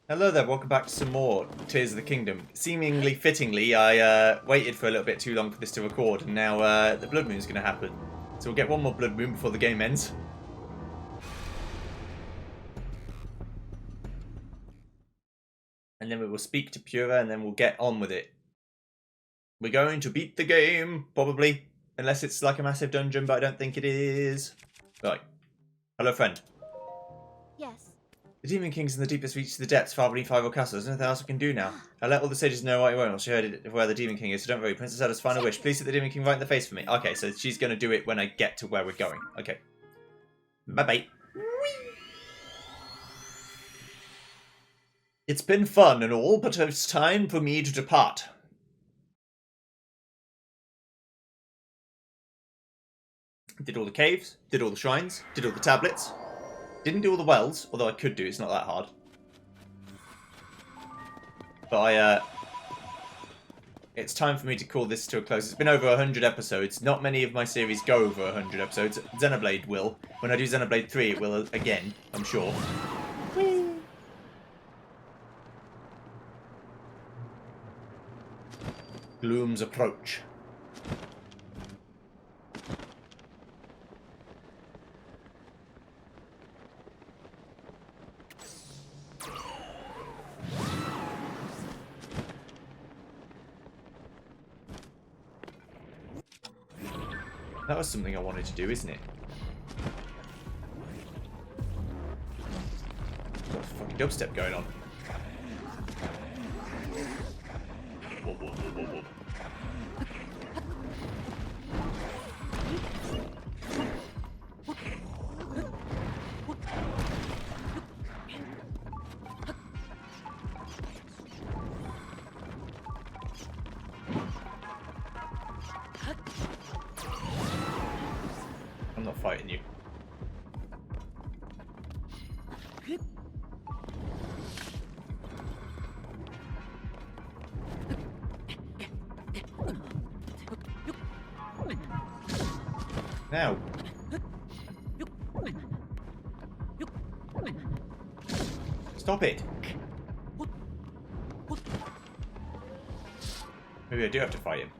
Hello there, welcome back to some more Tears of the Kingdom. Seemingly fittingly, I waited for a little bit too long for this to record, and now the Blood Moon's going to happen. So we'll get one more Blood Moon before the game ends. And then we will speak to Pura, and then we'll get on with it. We're going to beat the game, probably. Unless it's like a massive dungeon, but I don't think it is. Right. Hello, friend. Yes. The Demon King's in the deepest reach to the depths, far beneath Five Castle. There's nothing else we can do now. I let all the sages know right away. I'll show you where the Demon King is, so don't worry. Princess Ella's final wish. Please hit the Demon King right in the face for me. Okay, so she's going to do it when I get to where we're going. Okay. Bye-bye. It's been fun and all, but it's time for me to depart. Did all the caves, did all the shrines, did all the tablets. Didn't do all the wells, although I could do, it's not that hard. But it's time for me to call this to a close. It's been over 100 episodes. Not many of my series go over 100 episodes. Xenoblade will. When I do Xenoblade 3, it will again, I'm sure. Gloom's approach. That was something I wanted to do, isn't it? Got a fucking dubstep going on. Whoa, whoa, whoa, whoa, whoa. I'm not fighting you. Now. Stop it. Maybe I do have to fight him.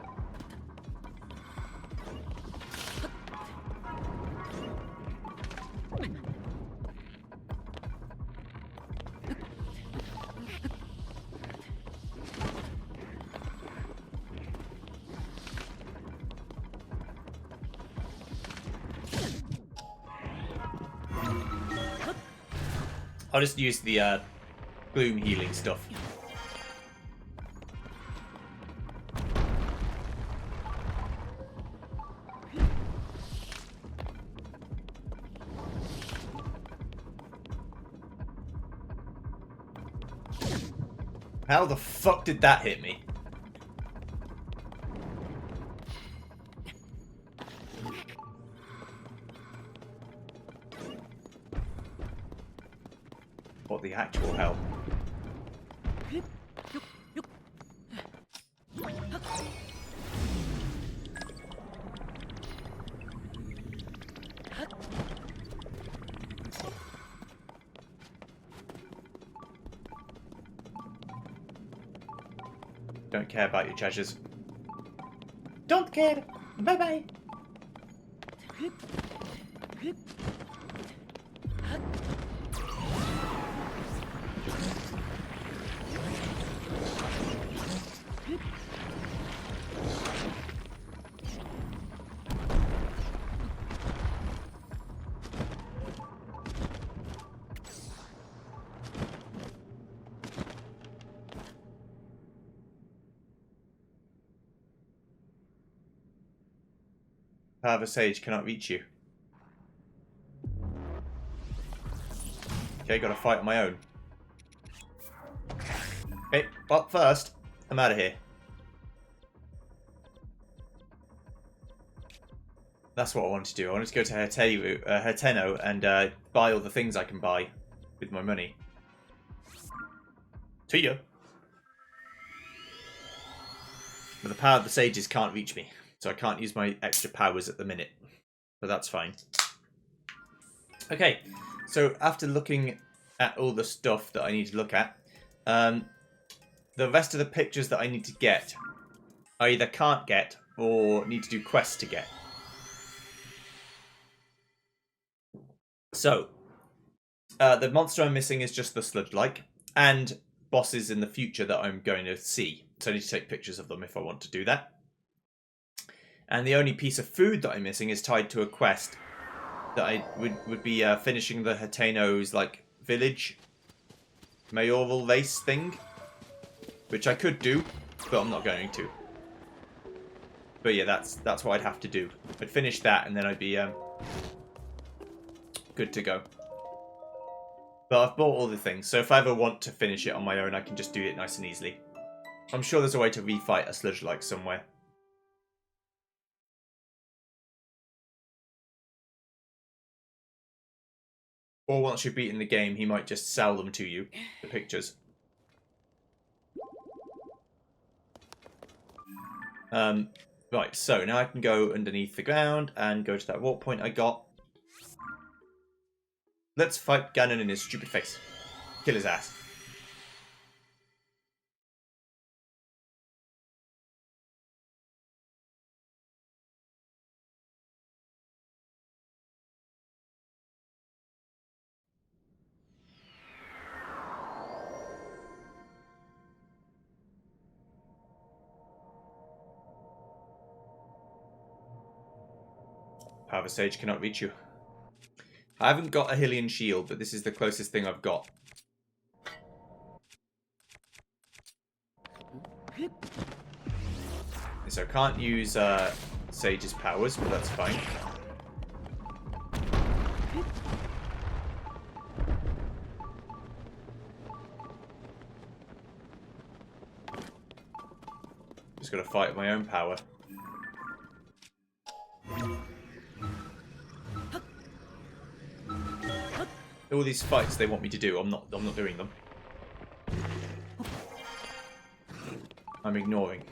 I'll just use the gloom healing stuff. How the fuck did that hit me? What the actual hell? Don't care about your treasures. Don't care. Bye-bye. Power of a Sage cannot reach you. Okay, gotta fight on my own. Okay, well, first, I'm out of here. That's what I wanted to do. I wanted to go to Herteno and buy all the things I can buy with my money. To you. But the power of the sages can't reach me. So I can't use my extra powers at the minute. But that's fine. Okay, so after looking at all the stuff that I need to look at, The rest of the pictures that I need to get, I either can't get or need to do quests to get. So, the monster I'm missing is just the Sludge-like, and bosses in the future that I'm going to see. So I need to take pictures of them if I want to do that. And the only piece of food that I'm missing is tied to a quest that I would be finishing the Hateno's like village mayoral race thing, which I could do, but I'm not going to. But yeah, that's what I'd have to do. I'd finish that and then I'd be good to go. But I've bought all the things, so if I ever want to finish it on my own, I can just do it nice and easily. I'm sure there's a way to refight a Sludge-like somewhere. Or once you've beaten the game, he might just sell them to you, the pictures. Right, so now I can go underneath the ground and go to that warp point I got. Let's fight Ganon in his stupid face. Kill his ass. Power Sage cannot reach you. I haven't got a Hylian shield, but this is the closest thing I've got. So I can't use Sage's powers, but that's fine. Just gotta fight with my own power. All these fights they want me to do, I'm not doing them. I'm ignoring.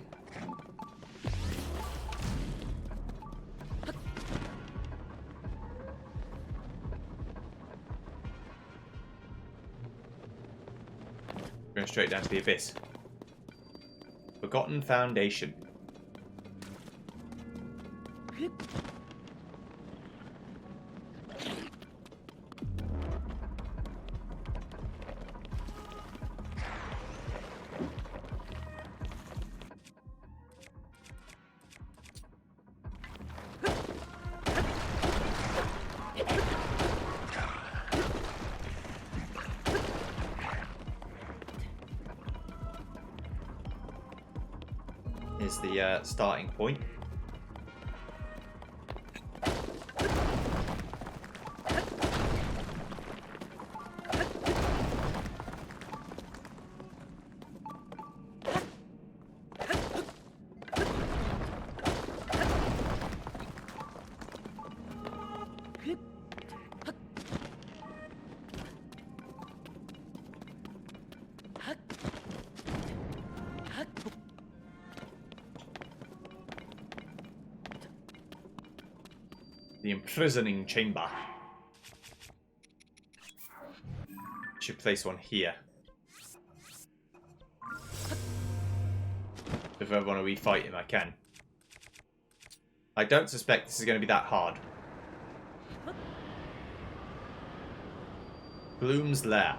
Going straight down to the abyss. Forgotten Foundation. Is the starting point. The imprisoning chamber. Should place one here. If I want to refight him, I can. I don't suspect this is going to be that hard. Gloom's Lair.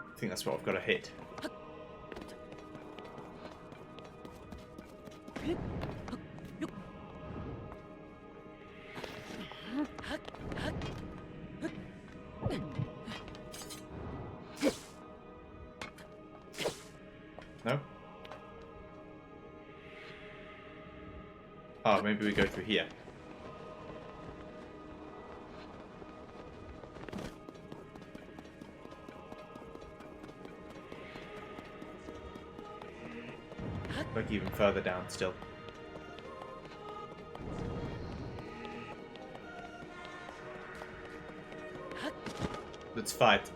I think that's what I've got to hit. No? Oh, maybe we go through here. Like even further down still. Let's fight.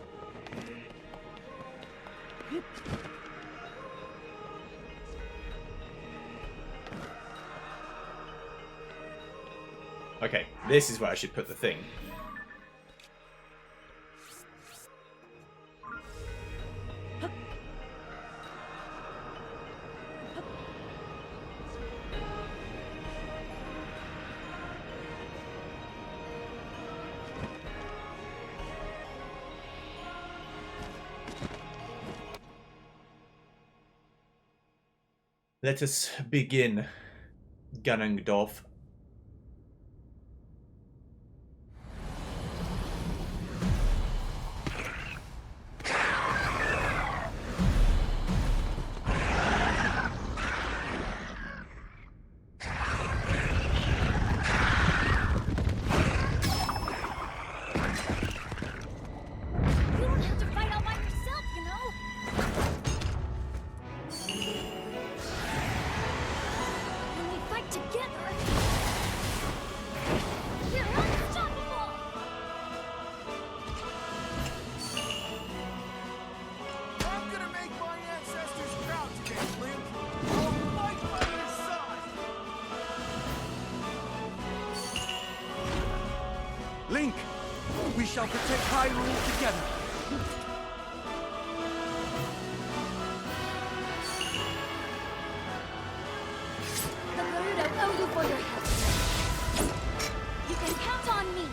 Okay, this is where I should put the thing. Let us begin, Ganondorf. You don't have to fight all by yourself, you know? When we fight together, we're unstoppable! I'm gonna make my ancestors proud today, Link. I'll fight by your side. Link, we shall protect Hyrule together. The Gerudo owe you for your help. You can count on me.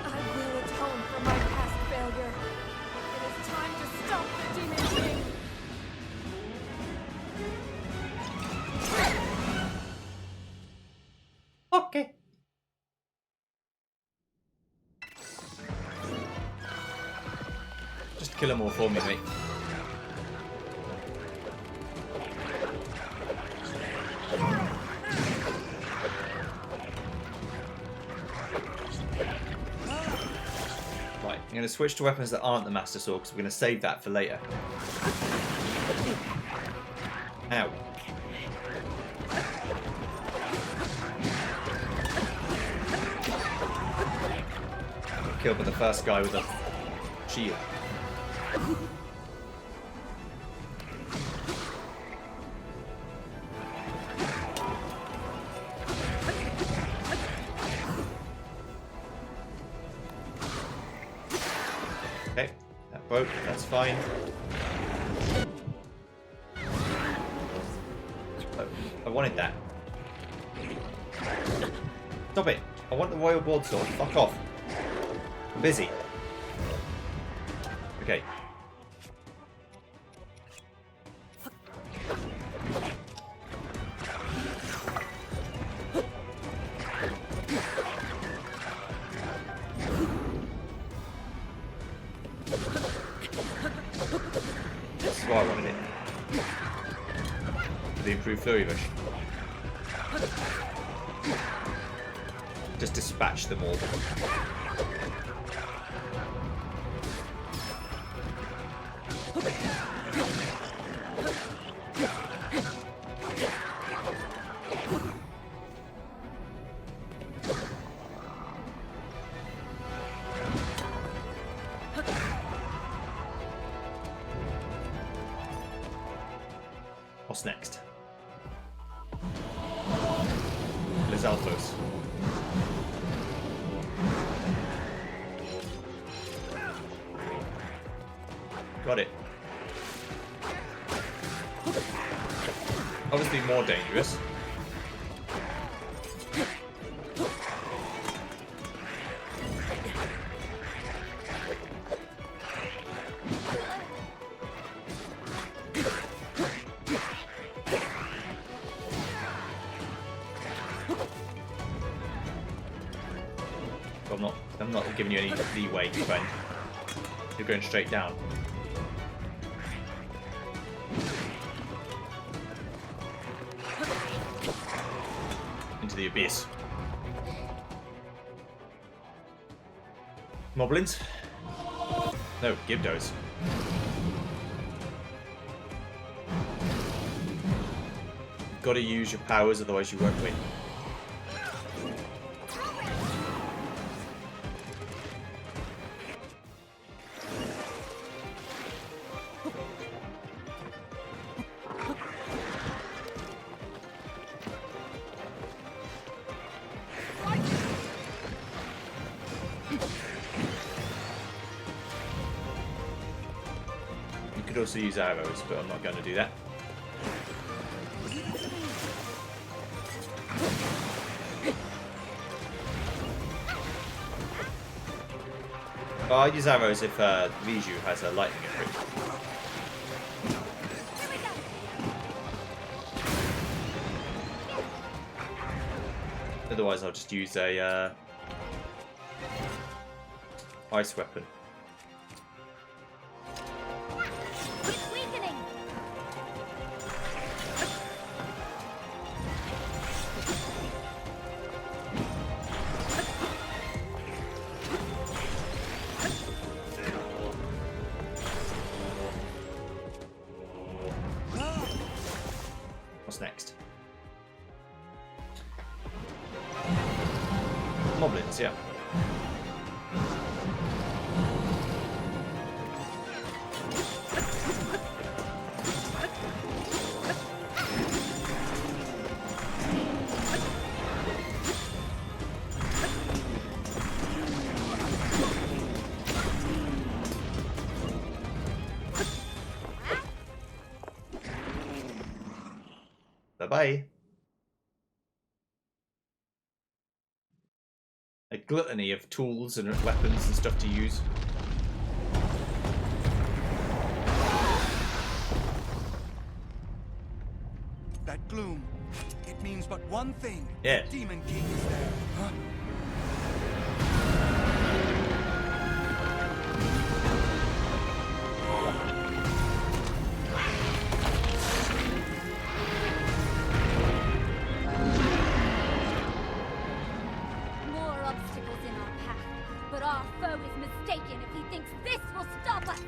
I will atone for my past failure. It is time to stop the Demon King. Okay. Just kill them all for me, mate. Right, I'm going to switch to weapons that aren't the Master Sword because we're going to save that for later. Ow. Killed by the first guy with a shield. Okay, that broke, that's fine. Oh, I wanted that. Stop it! I want the Royal Broadsword. Fuck off. I'm busy. Okay. This is why I wanted it. For the improved Flurry Rush. Just dispatch them all. What's next? Lizalfos. Got it. Obviously more dangerous. Well, I'm not giving you any leeway, friend. You're going straight down. Into the abyss. Moblins? No, Gibdos. Gotta use your powers, otherwise you won't win. could also use arrows, but I'm not going to do that. Well, I'll use arrows if Viju has a lightning effect. Otherwise, I'll just use a ice weapon. It's weakening. What's next? Moblins, yeah. Bye-bye. A gluttony of tools and weapons and stuff to use. That gloom, it means but one thing. Yeah. The Demon King is there. Huh? More obstacles in our path, but our foe is mistaken if he thinks this will stop us.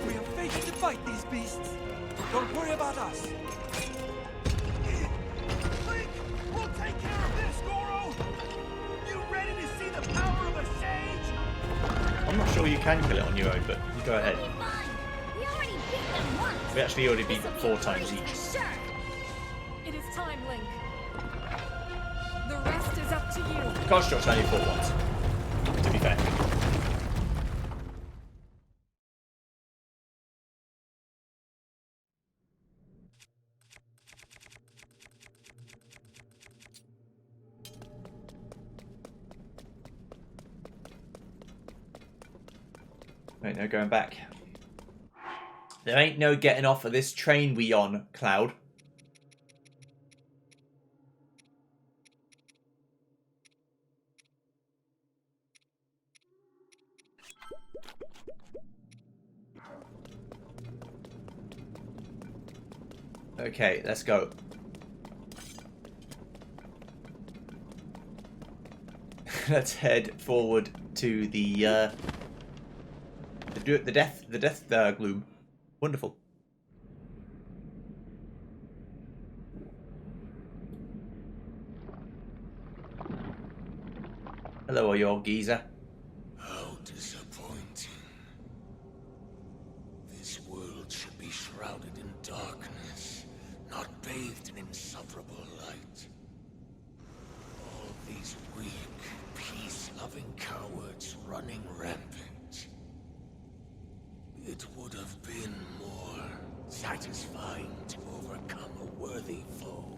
We are fated to fight these beasts. Don't worry about us. Link, we'll take care of this, Goro. You ready to see the power of a sage? I'm not sure you can kill it on your own, but you go ahead. We'll be fine. We already beat them once. We actually already beat This'll them be 4 a times breeze each. for sure. It is time, Link. The rest is up to you. Construct's only fought once, to be fair. Ain't no going back. There ain't no getting off of this train we on, Cloud. Okay, let's go. Let's head forward to the death gloom. Wonderful. Hello, you old geezer. How disappointing. This world should be shrouded in darkness, not bathed in insufferable light. All these weak, peace-loving cowards running rampant. It would have been more satisfying to overcome a worthy foe.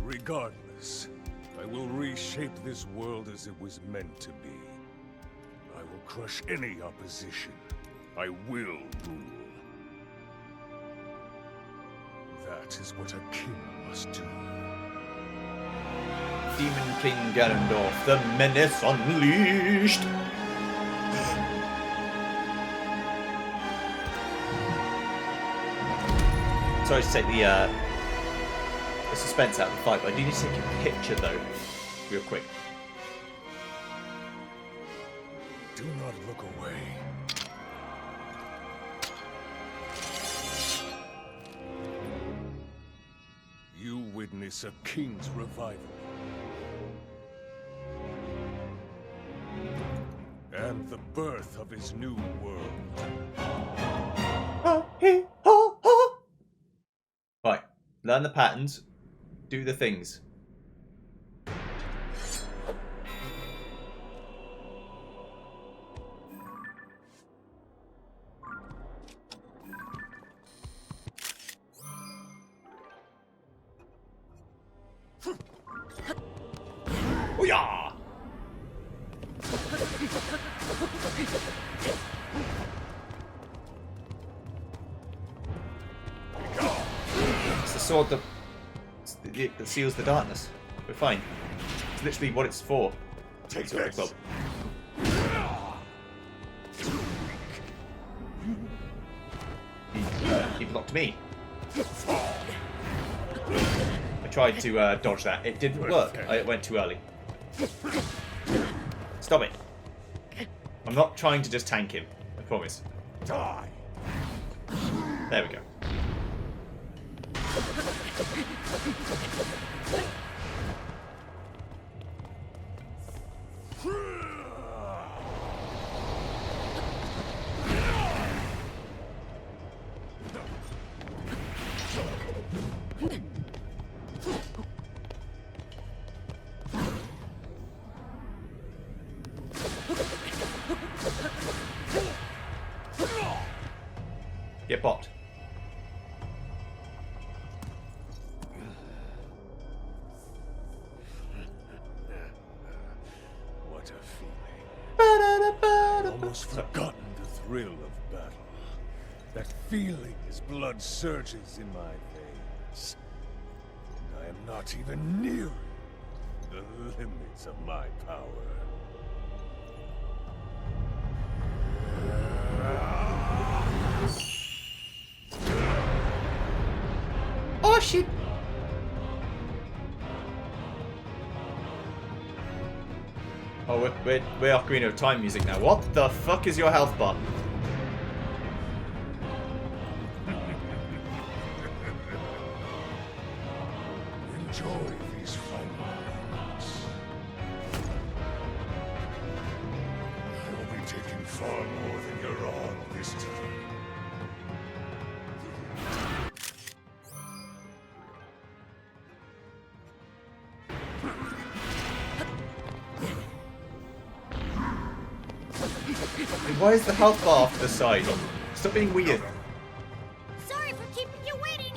Regardless, I will reshape this world as it was meant to be. I will crush any opposition. I will rule. That is what a king must do. Demon King Ganondorf, the menace unleashed! Sorry to take the suspense out of the fight, but I do need to take a picture though, real quick. Do not look away. You witness a king's revival. And the birth of his new world. Right, learn the patterns, do the things. Booyah! It's the sword that seals the darkness. We're fine. It's literally what it's for. Take It's what this. it's He blocked me. I tried to dodge that. It didn't work. I went too early. Stop it. I'm not trying to just tank him. I promise. Die. There we go. Get popped. What a feeling. Almost forgotten the thrill of battle. That feeling as blood surges in my veins. And I am not even nearing the limits of my power. Oh shit! Oh, we're Ocarina of Time music now. What the fuck is your health bar? Enjoy these final moments. I will be taking far more than you're on this time. Why is the health bar off to the side? Stop being weird. Sorry for keeping you waiting.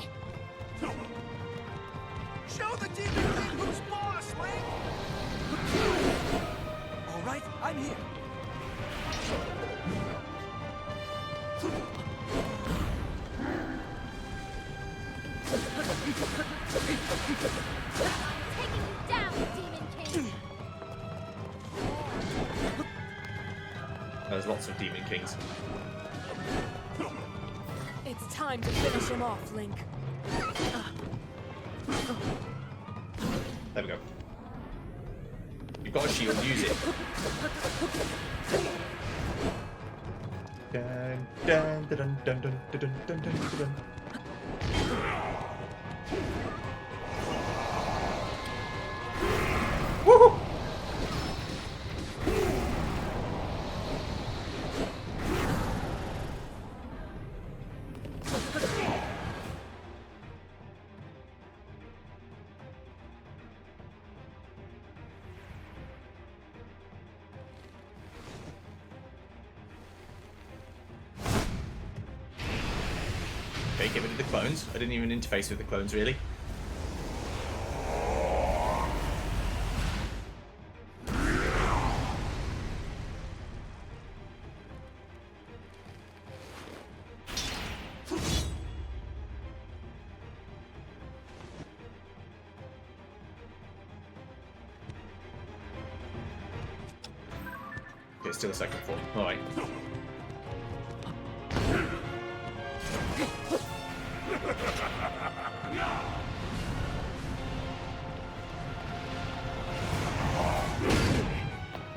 Show the Demon King who's boss, Link! All right, I'm here. Taking you down, Demon King. There's lots of Demon Kings. It's time to finish him off, Link. There we go. You've got a shield, use it. Dun, dun, dun, dun, dun, dun, dun, dun, dun, dun. Woohoo! Okay, get rid of the clones. I didn't even interface with the clones, really. It's still a second form. Alright.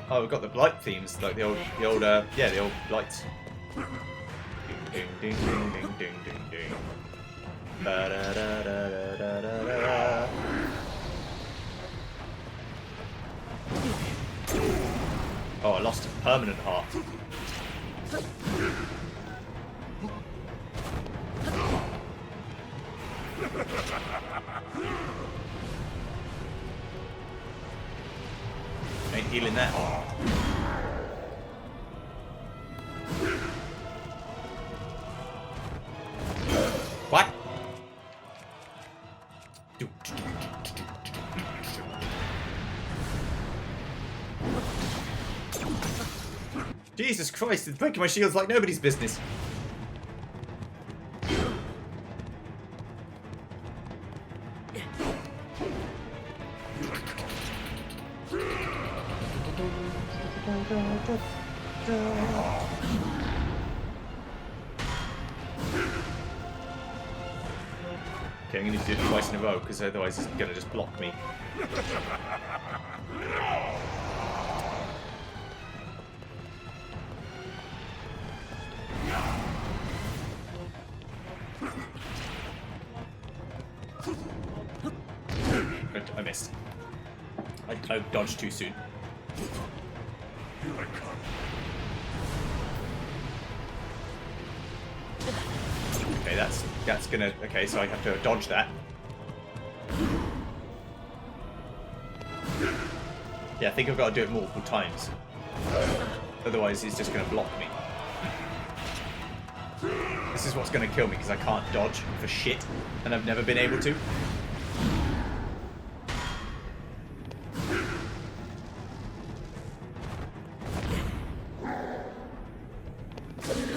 Oh, we've got the blight themes, like the old blights. Ding ding ding ding ding ding ding. Ba da da da da da da da. Oh, I lost a permanent heart. Ain't healing that. What? Jesus Christ, it's breaking my shields like nobody's business. Okay, I'm going to do it twice in a row, because otherwise it's going to just block me. I missed. I dodged too soon. Okay, that's gonna... Okay, so I have to dodge that. Yeah, I think I've got to do it multiple times. Otherwise, it's just gonna block me. This is what's gonna kill me, because I can't dodge for shit, and I've never been able to.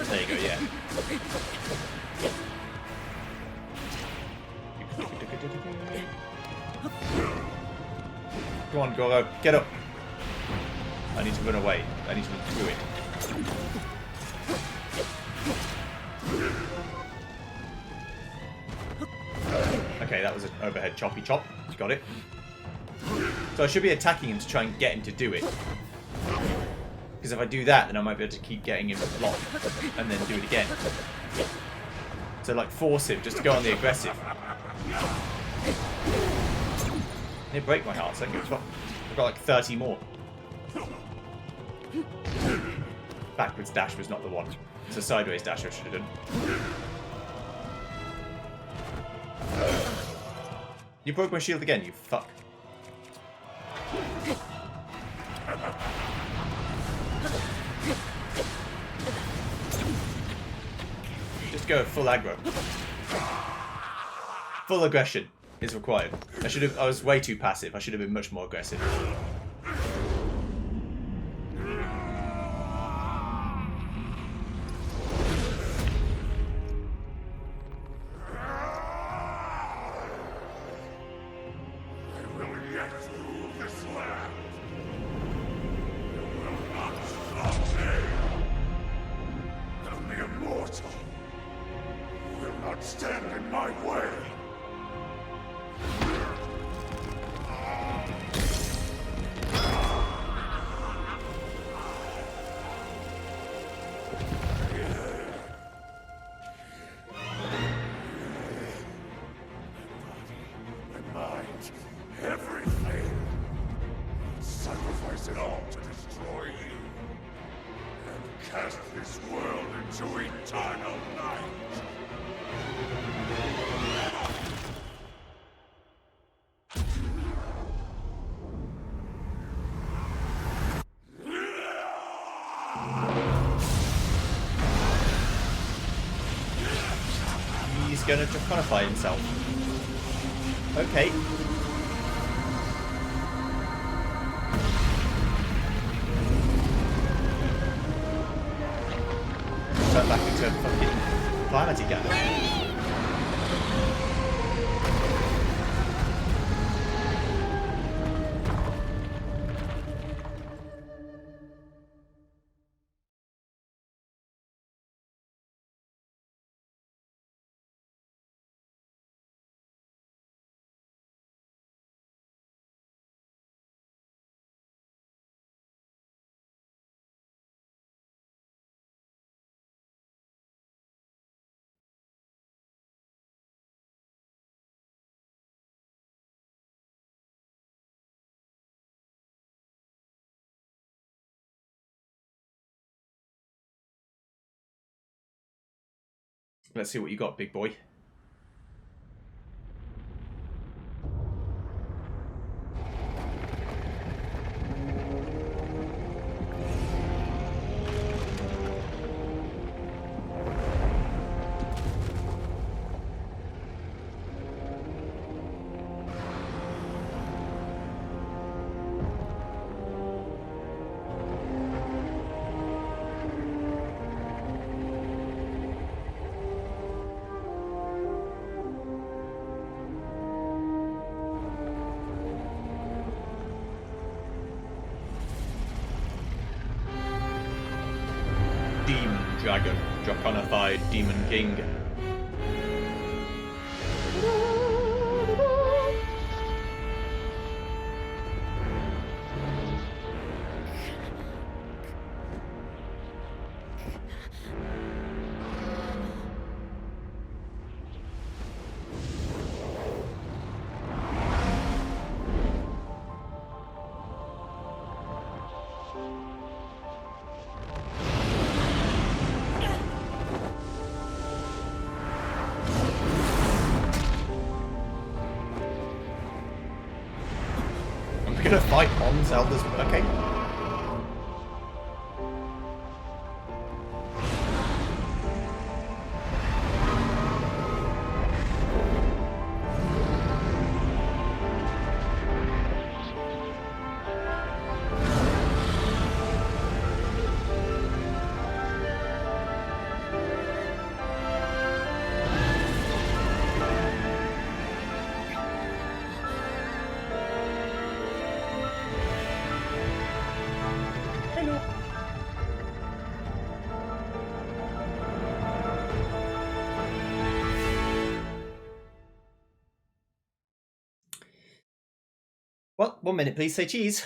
There you go, yeah. Come on, Goro, get up. I need to run away. I need to run through it. Okay, that was an overhead choppy chop. Got it. So I should be attacking him to try and get him to do it. Because if I do that, then I might be able to keep getting him to block and then do it again. So, like, force him just to go on the aggressive. It'll break my heart, so I can give a fuck. I've got like 30 more. Backwards dash was not the one. It's a sideways dash I should have done. You broke my shield again, you fuck. Just go full aggro. Full aggression is required. I was way too passive. I should have been much more aggressive. Stand in my way. My mind, everything. Sacrifice it all to destroy you and cast this world into eternal night. He's gonna draconify himself. Okay. Turn back into a fucking calamity gather. Let's see what you got, big boy. Demon Dragon, Draconified Demon King. I'm gonna fight on Zelda's. Okay. Well, 1 minute, please. Say cheese.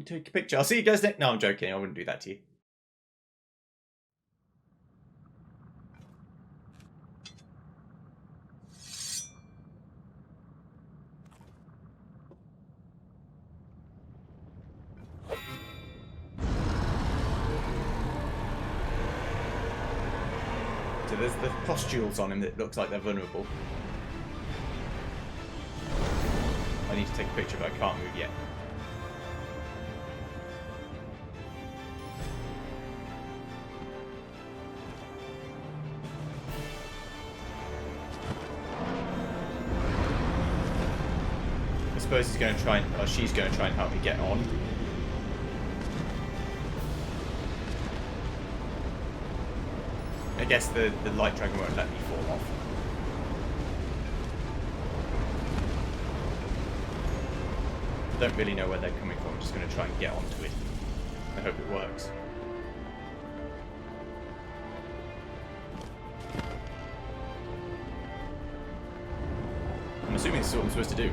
Take a picture. I'll see you guys next. No, I'm joking. I wouldn't do that to you. So there's the pustules on him that looks like they're vulnerable. I need to take a picture, but I can't move yet. I suppose he's going to try and, or she's going to try and help me get on. I guess the light dragon won't let me fall off. I don't really know where they're coming from. I'm just going to try and get onto it. I hope it works. I'm assuming this is what I'm supposed to do.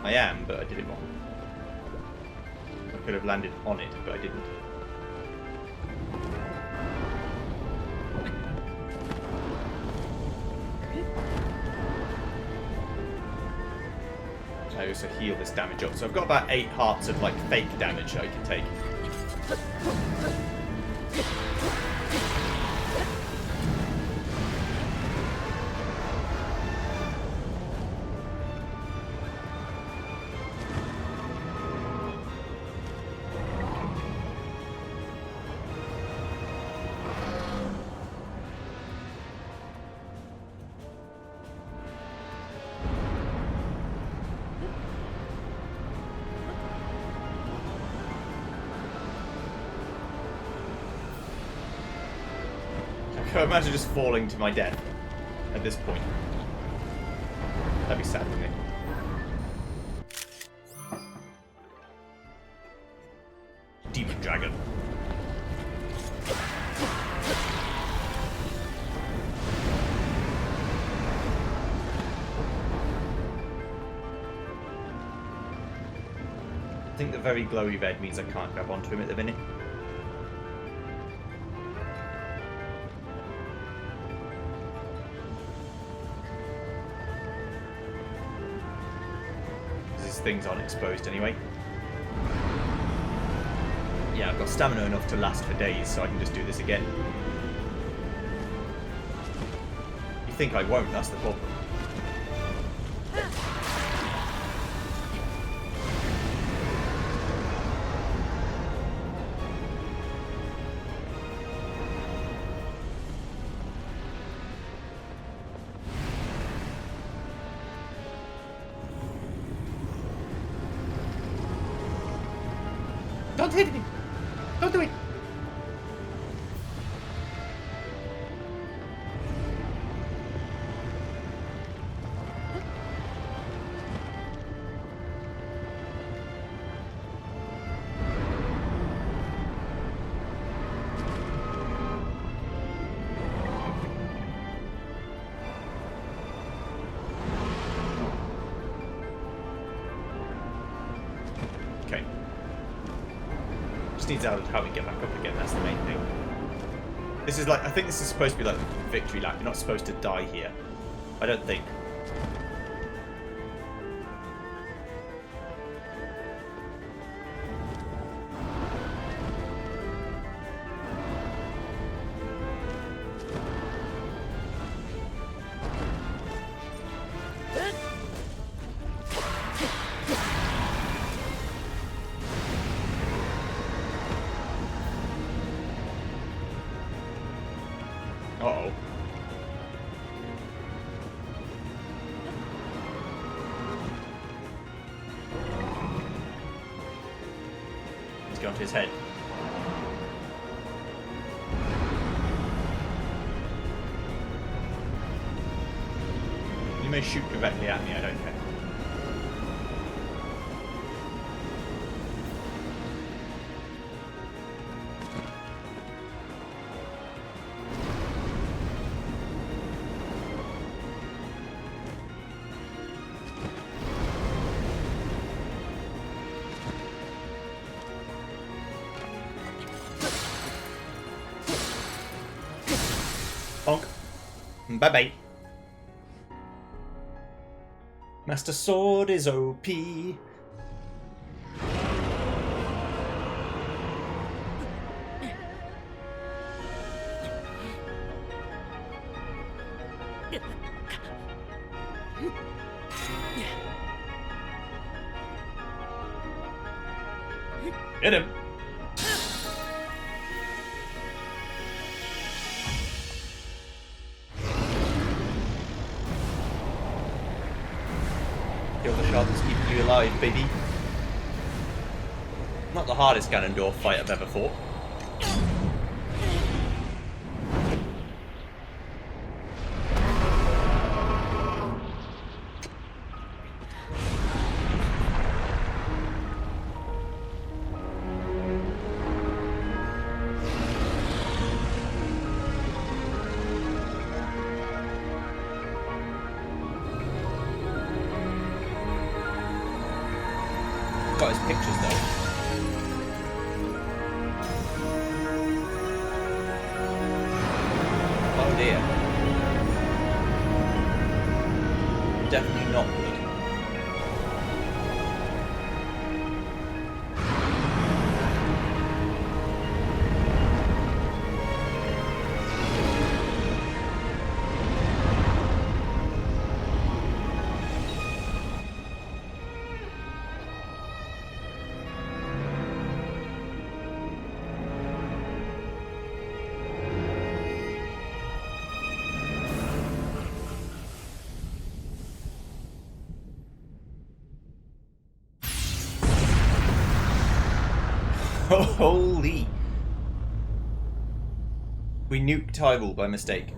I am, but I did it wrong. I could have landed on it, but I didn't. I also heal this damage up. So I've got about 8 hearts of like fake damage I can take. I can imagine just falling to my death at this point. That'd be sad, wouldn't it? Demon Dragon. I think the very glowy red means I can't grab onto him at the minute. things aren't exposed anyway. Yeah, I've got stamina enough to last for days, so I can just do this again. You think I won't, that's the problem. Don't hit me! Don't do it! Okay. Just needs to help me get back up again, that's the main thing. This is like, I think this is supposed to be like victory lap. You're not supposed to die here. I don't think. Uh-oh. He's gone to his head. You may shoot directly at me, I don't care. Bonk. Bye-bye. Master Sword is OP. Hit him. Kill the shard that's keeping you alive, baby. Not the hardest Ganondorf fight I've ever fought. Got his pictures though. Oh dear. Definitely not good. Holy! We nuked Hyrule by mistake.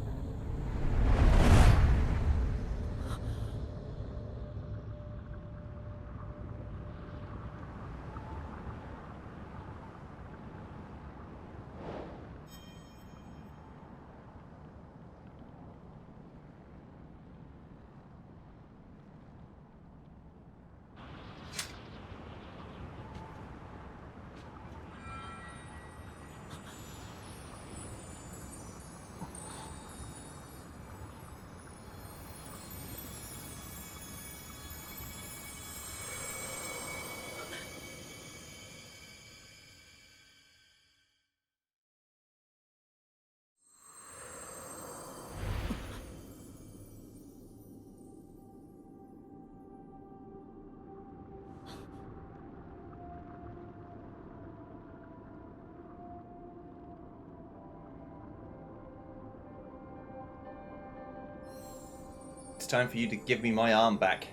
time for you to give me my arm back.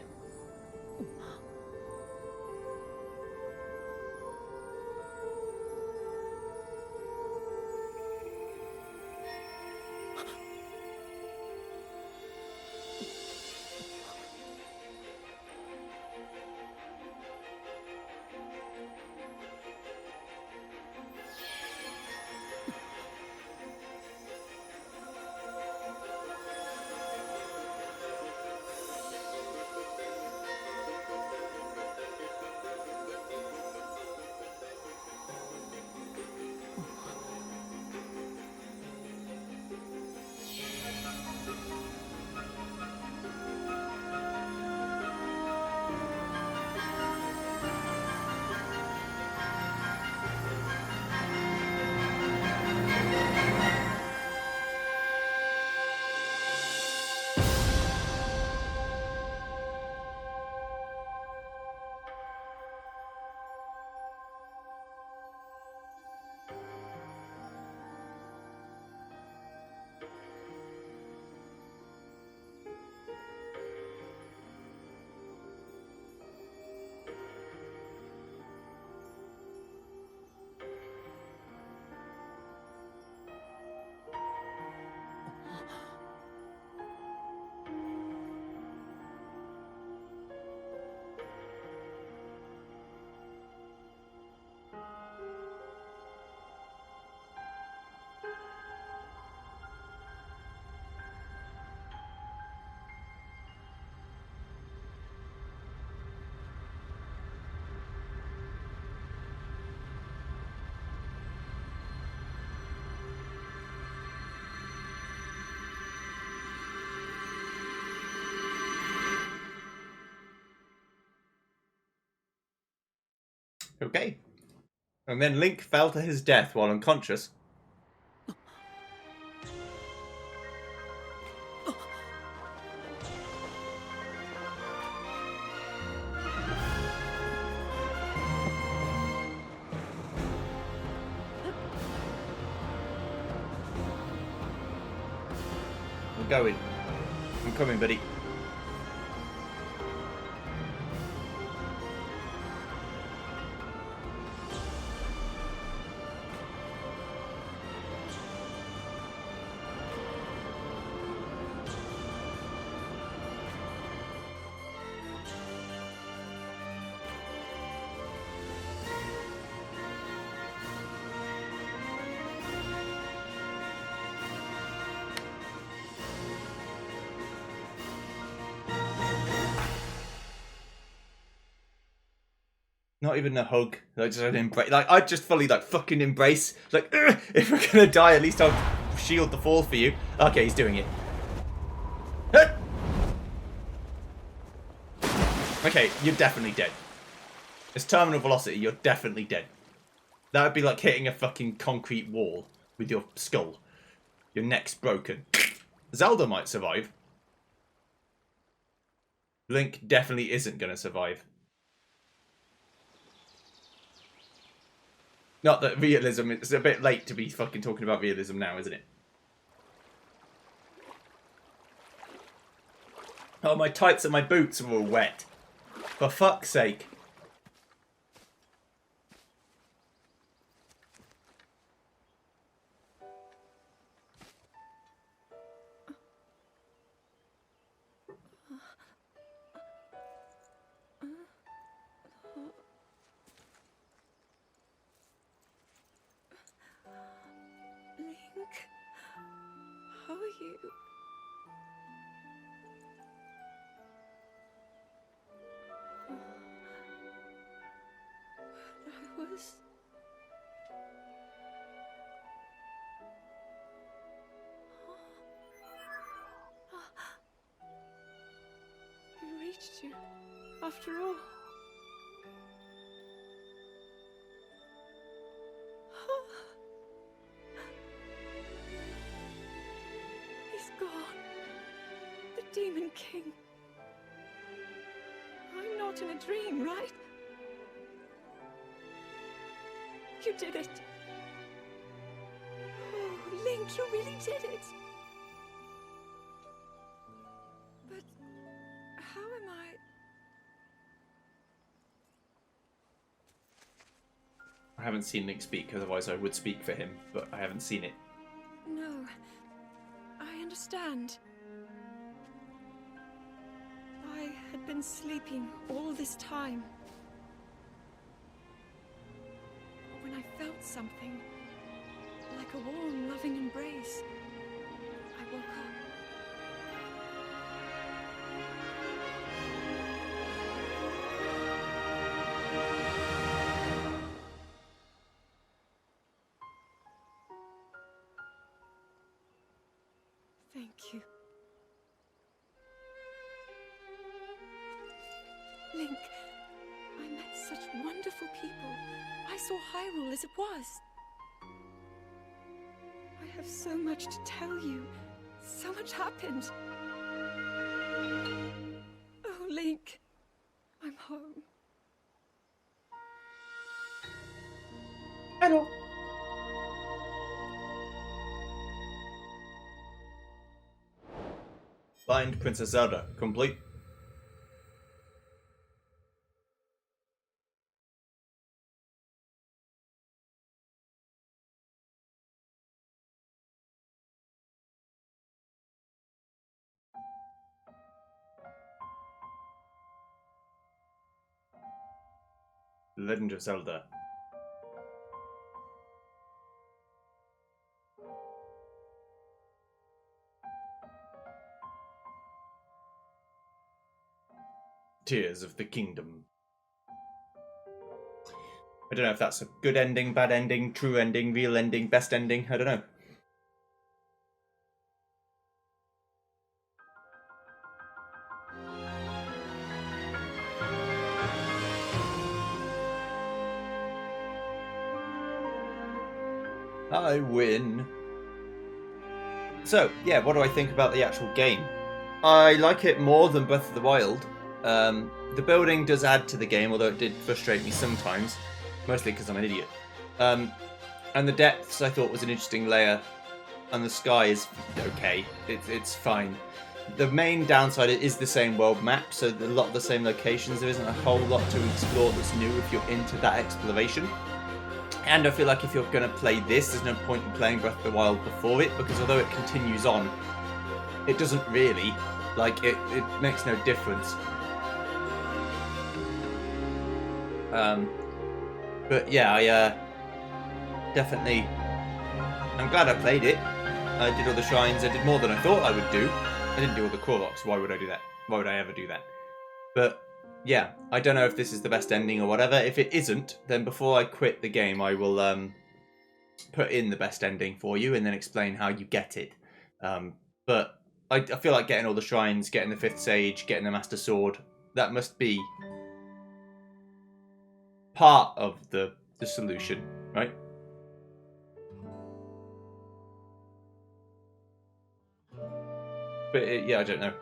Okay. And then Link fell to his death while unconscious. I'm going. I'm coming, buddy. Not even a hug, like just an embrace. Like I just fully like fucking embrace. Like if we're gonna die, at least I'll shield the fall for you. Okay, he's doing it. Okay, you're definitely dead. It's terminal velocity. You're definitely dead. That would be like hitting a fucking concrete wall with your skull. Your neck's broken. Zelda might survive. Link definitely isn't gonna survive. Not that realism, it's a bit late to be fucking talking about realism now, isn't it? Oh, my tights and my boots are all wet. For fuck's sake. Link, how are you? I was... We reached you, after all. He's gone. The Demon King. I'm not in a dream, right? You did it. Oh, Link, you really did it. But haven't seen Link speak, otherwise I would speak for him, but I haven't seen it. No, I understand. I had been sleeping all this time. But when I felt something, like a warm, loving embrace, I woke up. Thank you. Link, I met such wonderful people. I saw Hyrule as it was. I have so much to tell you. So much happened. Oh, Link, I'm home. Hello. Find Princess Zelda. Complete. The Legend of Zelda. Tears of the Kingdom. I don't know if that's a good ending, bad ending, true ending, real ending, best ending. I don't know. I win. So, yeah, what do I think about the actual game? I like it more than Breath of the Wild. The building does add to the game, although it did frustrate me sometimes, mostly because I'm an idiot. And the depths I thought was an interesting layer, and the sky is okay. It's fine. The main downside is the same world map, so a lot of the same locations. There isn't a whole lot to explore that's new if you're into that exploration. And I feel like if you're going to play this, there's no point in playing Breath of the Wild before it, because although it continues on, it doesn't really. Like, it makes no difference. But yeah, I definitely... I'm glad I played it. I did all the shrines, I did more than I thought I would do. I didn't do all the Korvoks, why would I do that? Why would I ever do that? But yeah, I don't know if this is the best ending or whatever. If it isn't, then before I quit the game, I will put in the best ending for you and then explain how you get it. But I feel like getting all the shrines, getting the 5th Sage, getting the Master Sword, that must be part of the solution, right? But yeah, I don't know.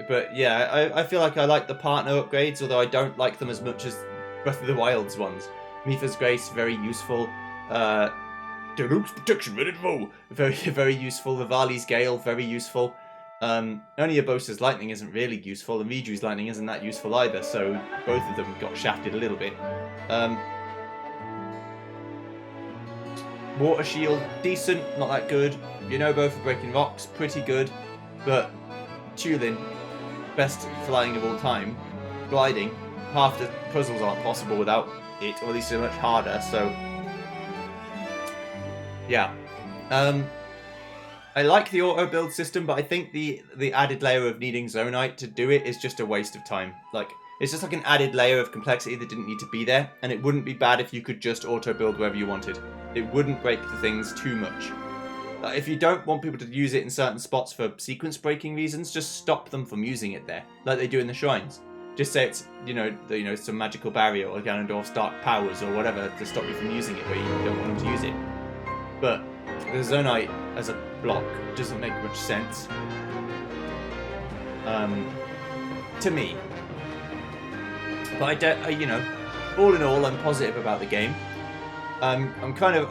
But yeah, I feel like I like the partner upgrades, although I don't like them as much as Breath of the Wild's ones. Mipha's Grace, very useful. Daruk's Protection, ready to go. Very, very useful. Rivali's Gale, very useful. Only Urbosa's Lightning isn't really useful, and Riju's Lightning isn't that useful either, so both of them got shafted a little bit. Water Shield, decent, not that good. Yunobo for breaking rocks, pretty good. But Tulin, best flying of all time. Gliding, half the puzzles aren't possible without it, or at least they're much harder, so... yeah. I like the auto build system, but I think the added layer of needing Zonite to do it is just a waste of time. Like, it's just like an added layer of complexity that didn't need to be there, and it wouldn't be bad if you could just auto build wherever you wanted. It wouldn't break the things too much. If you don't want people to use it in certain spots for sequence breaking reasons, just stop them from using it there, like they do in the shrines. Just say it's, some magical barrier or Ganondorf's dark powers or whatever to stop you from using it where you don't want them to use it. But the Zonite as a block doesn't make much sense. To me. But all in all, I'm positive about the game. I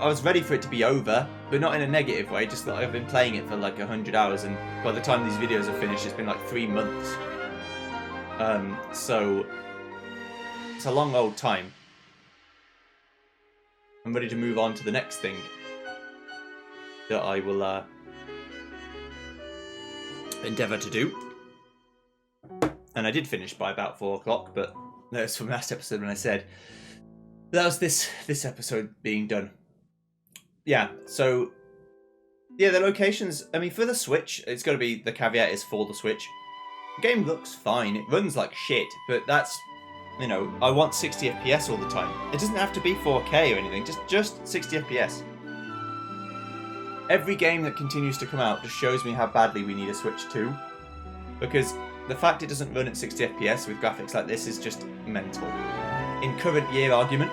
was ready for it to be over, but not in a negative way, just that I've been playing it for like 100 hours, and by the time these videos are finished, it's been like 3 months. So, it's a long old time. I'm ready to move on to the next thing that I will endeavour to do. And I did finish by about 4 o'clock, but that was from last episode when I said that was this episode being done. Yeah, so yeah, the locations, I mean, for the Switch, it's got to be, the caveat is for the Switch. The game looks fine, it runs like shit, but that's, you know, I want 60 FPS all the time. It doesn't have to be 4K or anything, just 60 FPS. Every game that continues to come out just shows me how badly we need a Switch 2, because the fact it doesn't run at 60 FPS with graphics like this is just mental. In current year argument,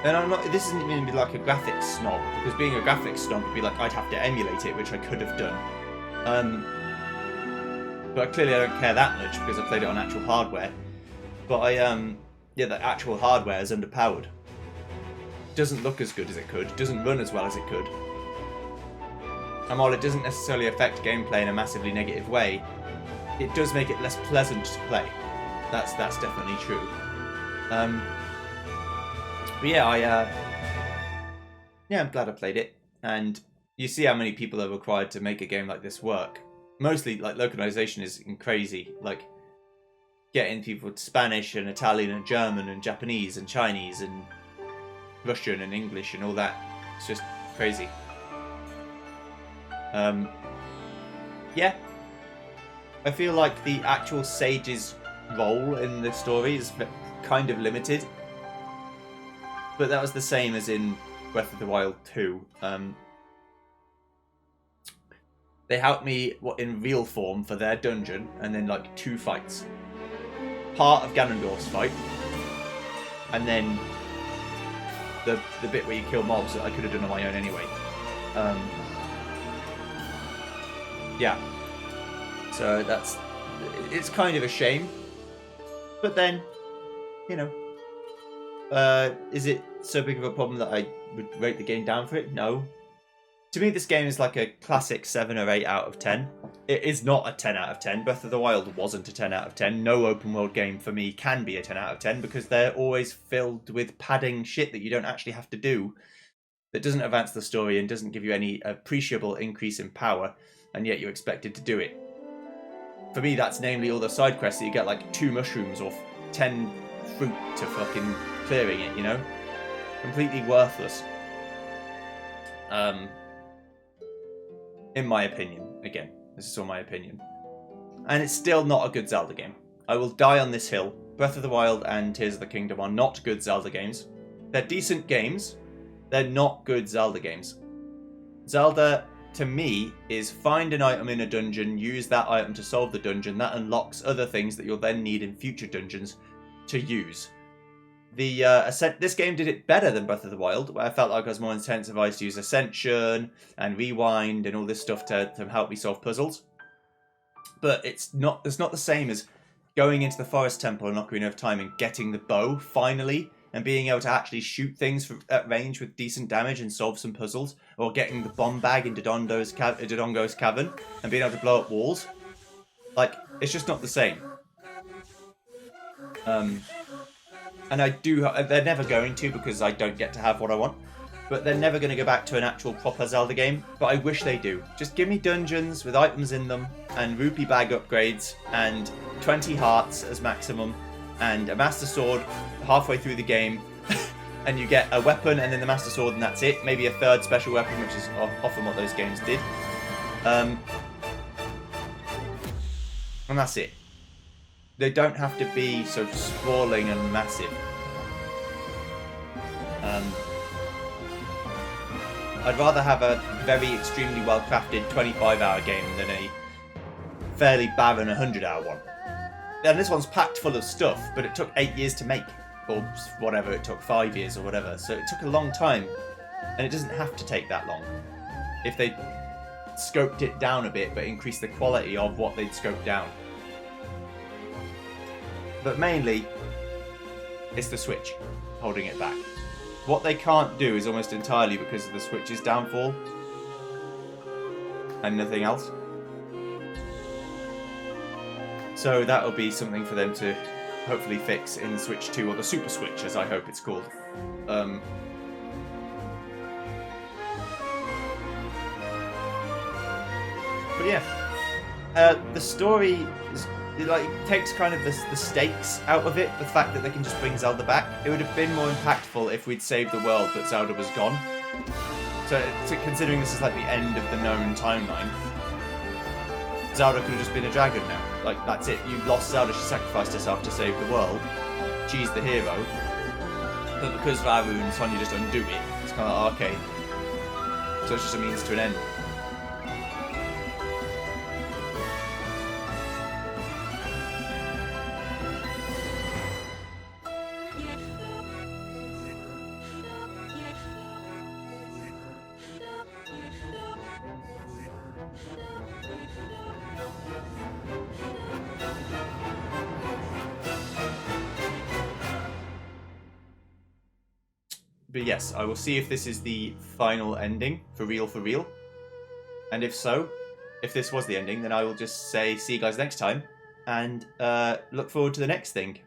and I'm not, this isn't even like a graphics snob, because being a graphics snob would be like I'd have to emulate it, which I could have done. But clearly I don't care that much because I played it on actual hardware. But yeah, the actual hardware is underpowered. Doesn't look as good as it could, doesn't run as well as it could. And while it doesn't necessarily affect gameplay in a massively negative way, it does make it less pleasant to play. That's definitely true. But yeah, I'm glad I played it. And you see how many people are required to make a game like this work. Mostly, like, localization is crazy. Like, getting people with Spanish and Italian and German and Japanese and Chinese and Russian and English and all that. It's just crazy. Yeah. I feel like the actual sage's role in the story is kind of limited. But that was the same as in Breath of the Wild 2. They helped me in real form for their dungeon, and then like 2 fights. Part of Ganondorf's fight, and then the bit where you kill mobs that I could have done on my own anyway. Yeah. So it's kind of a shame. But then, you know, is it so big of a problem that I would rate the game down for it? No. To me, this game is like a classic 7 or 8 out of 10. It is not a 10 out of 10. Breath of the Wild wasn't a 10 out of 10. No open world game for me can be a 10 out of 10 because they're always filled with padding shit that you don't actually have to do, that doesn't advance the story and doesn't give you any appreciable increase in power, and yet you're expected to do it. For me, that's namely all the side quests that you get like 2 mushrooms or 10 fruit to fucking clearing it, you know? Completely worthless. In my opinion. Again, this is all my opinion. And it's still not a good Zelda game. I will die on this hill. Breath of the Wild and Tears of the Kingdom are not good Zelda games. They're decent games. They're not good Zelda games. Zelda, to me, is find an item in a dungeon, use that item to solve the dungeon. That unlocks other things that you'll then need in future dungeons to use. This game did it better than Breath of the Wild, where I felt like I was more incentivized to use Ascension and Rewind and all this stuff to help me solve puzzles. But it's not the same as going into the Forest Temple in Ocarina of Time and getting the bow, finally, and being able to actually shoot things at range with decent damage and solve some puzzles, or getting the bomb bag in Dodongo's Cavern and being able to blow up walls. Like, it's just not the same. And they're never going to, because I don't get to have what I want. But they're never going to go back to an actual proper Zelda game. But I wish they do. Just give me dungeons with items in them, and rupee bag upgrades, and 20 hearts as maximum, and a Master Sword halfway through the game. And you get a weapon, and then the Master Sword, and that's it. Maybe a 3rd special weapon, which is often what those games did. And that's it. They don't have to be so sprawling and massive. I'd rather have a very extremely well-crafted 25-hour game than a fairly barren 100-hour one. And this one's packed full of stuff, but it took 8 years to make. Or whatever, it took 5 years or whatever. So it took a long time. And it doesn't have to take that long. If they scoped it down a bit, but increased the quality of what they'd scoped down. But mainly, it's the Switch holding it back. What they can't do is almost entirely because of the Switch's downfall. And nothing else. So that'll be something for them to hopefully fix in Switch 2, or the Super Switch, as I hope it's called. But yeah, the story is, it, like, takes kind of the stakes out of it. The fact that they can just bring Zelda back. It would have been more impactful if we'd saved the world, but Zelda was gone. So considering this is like the end of the known timeline, Zelda could have just been a dragon now. Like, that's it. You lost Zelda. She sacrificed herself to save the world. She's the hero. But because Rauru and Sonya just undo it, it's kind of like, okay. So it's just a means to an end. But yes, I will see if this is the final ending, for real. And if so, if this was the ending, then I will just say see you guys next time, and look forward to the next thing,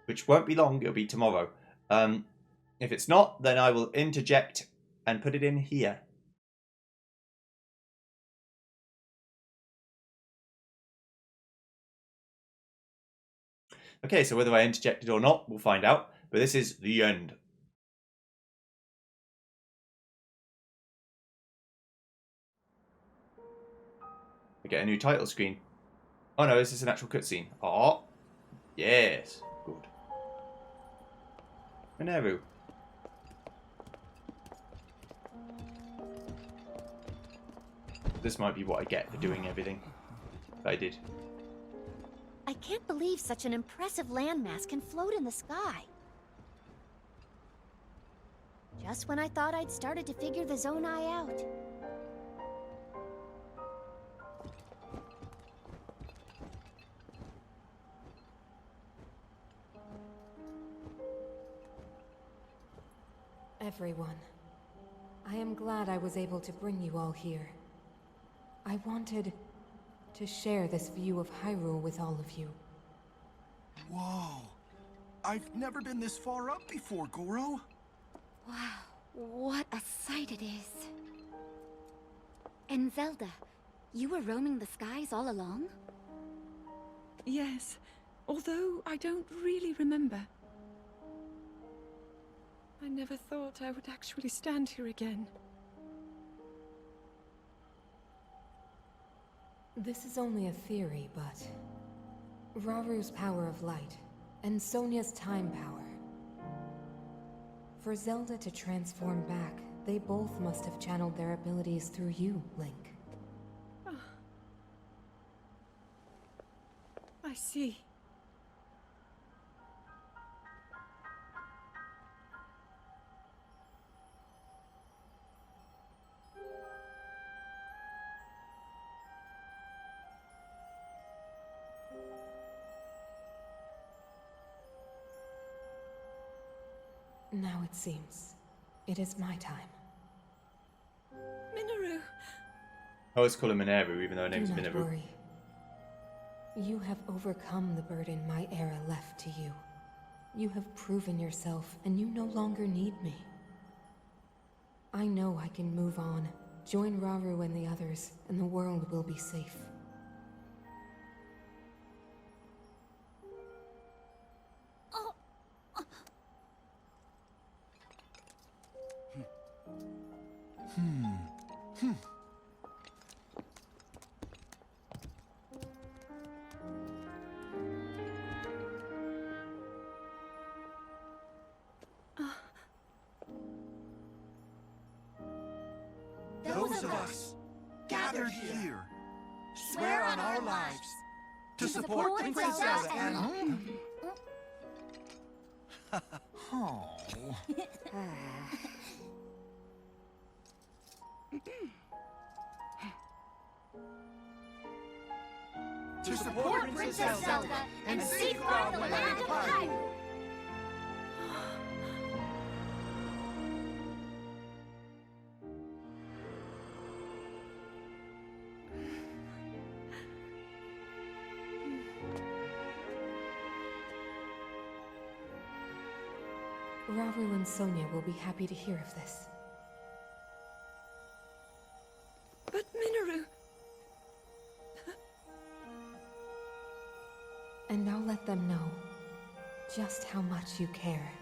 which won't be long, it'll be tomorrow. If it's not, then I will interject and put it in here. Okay, so whether I interjected or not, we'll find out, but this is the end. I get a new title screen. Oh no, this is an actual cutscene. Oh, yes, good. Mineru. This might be what I get for doing everything that I did. I can't believe such an impressive landmass can float in the sky. Just when I thought I'd started to figure the Zonai out. Everyone, I am glad I was able to bring you all here. I wanted to share this view of Hyrule with all of you. Whoa. I've never been this far up before, Goro. Wow, what a sight it is. And Zelda, you were roaming the skies all along? Yes, although I don't really remember. I never thought I would actually stand here again. This is only a theory, but Rauru's power of light and Sonia's time power. For Zelda to transform back, they both must have channeled their abilities through you, Link. I see. Now it seems it is my time. Minoru! I always call her Mineru, even though her name's Do not Mineru. worry. You have overcome the burden my era left to you. You have proven yourself, and you no longer need me. I know I can move on, join Rauru and the others, and the world will be safe. Those of us gathered here swear on our lives to support Princess Zelda and... to support Princess Zelda and safeguard the land of Hyrule. Rauru and Sonia will be happy to hear of this. But Minoru... And I'll let them know just how much you care.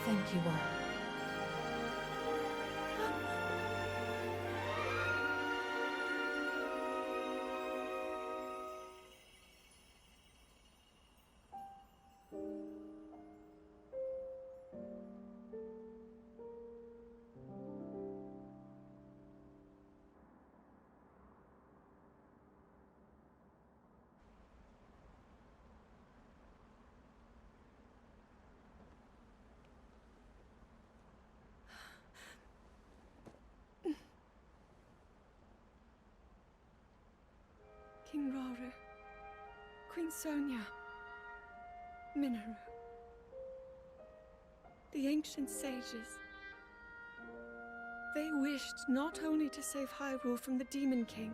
Thank you all. King Rauru, Queen Sonia, Minoru. The ancient sages. They wished not only to save Hyrule from the Demon King,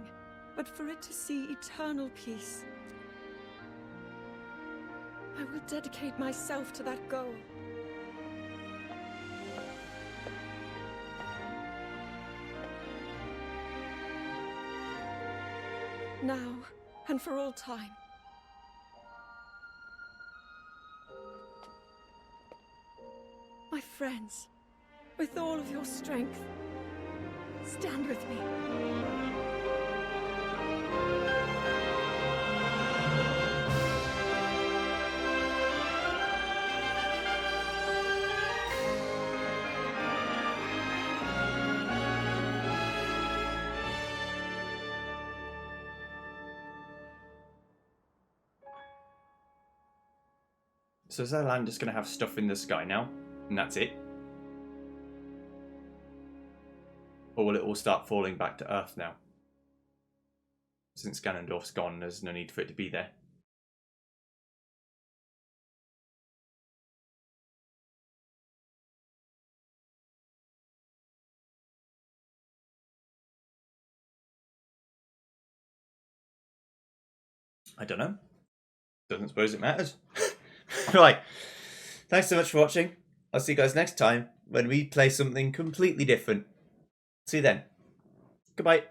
but for it to see eternal peace. I will dedicate myself to that goal. Now, and for all time. My friends, with all of your strength, stand with me. So is that land just going to have stuff in the sky now? And that's it? Or will it all start falling back to Earth now? Since Ganondorf's gone, there's no need for it to be there. I don't know. Doesn't suppose it matters. Right. Thanks so much for watching. I'll see you guys next time when we play something completely different. See you then. Goodbye.